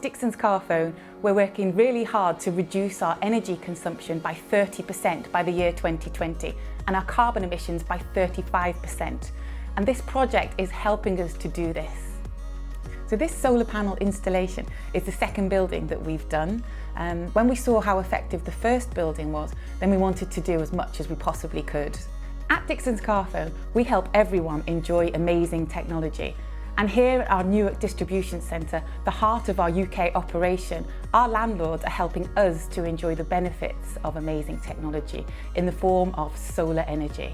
Dixon's Carphone, we're working really hard to reduce our energy consumption by 30% by the year 2020 and our carbon emissions by 35%. And this project is helping us to do this. So this solar panel installation is the second building that we've done. When we saw how effective the first building was, then we wanted to do as much as we possibly could. At Dixon's Carphone, we help everyone enjoy amazing technology. And here at our Newark distribution centre, the heart of our UK operation, our landlords are helping us to enjoy the benefits of amazing technology in the form of solar energy.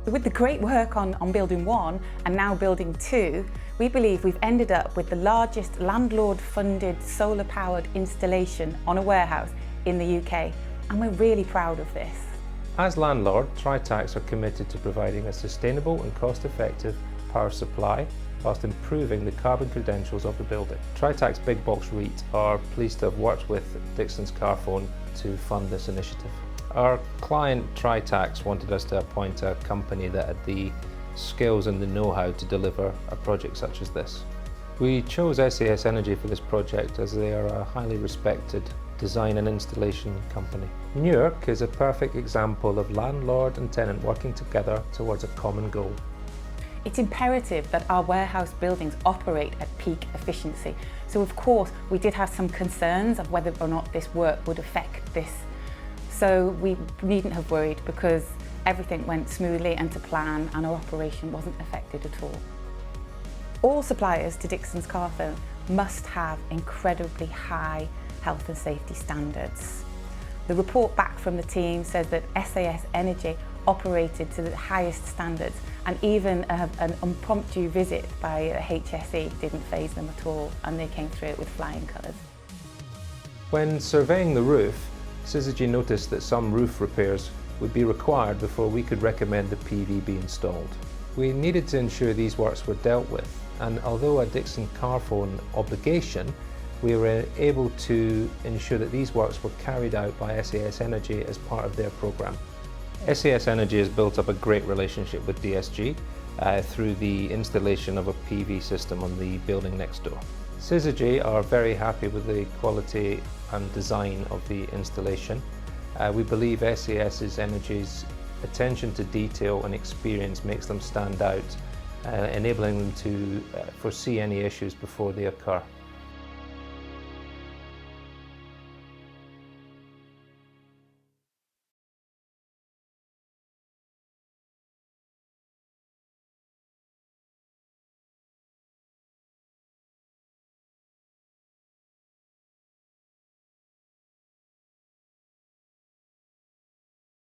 With the great work on building 1 and now building 2, we believe we've ended up with the largest landlord-funded solar-powered installation on a warehouse in the UK, and we're really proud of this. As landlord, Tritax are committed to providing a sustainable and cost-effective power supply whilst improving the carbon credentials of the building. Tritax Big Box Reit are pleased to have worked with Dixon's Carphone to fund this initiative. Our client Tritax wanted us to appoint a company that had the skills and the know-how to deliver a project such as this. We chose SAS ENERGY for this project as they are a highly respected design and installation company. Newark is a perfect example of landlord and tenant working together towards a common goal. It's imperative that our warehouse buildings operate at peak efficiency. So of course, we did have some concerns of whether or not this work would affect this. So we needn't have worried because everything went smoothly and to plan and our operation wasn't affected at all. All suppliers to Dixon's Carphone must have incredibly high health and safety standards. The report back from the team says that SAS ENERGY operated to the highest standards, and even an impromptu visit by HSE didn't faze them at all, and they came through it with flying colours. When surveying the roof, Syzygy noticed that some roof repairs would be required before we could recommend the PV be installed. We needed to ensure these works were dealt with, and although a Dixon Carphone obligation, we were able to ensure that these works were carried out by SAS ENERGY as part of their programme. SAS ENERGY has built up a great relationship with DSG through the installation of a PV system on the building next door. Syzygy are very happy with the quality and design of the installation. We believe SAS ENERGY's attention to detail and experience makes them stand out, enabling them to foresee any issues before they occur.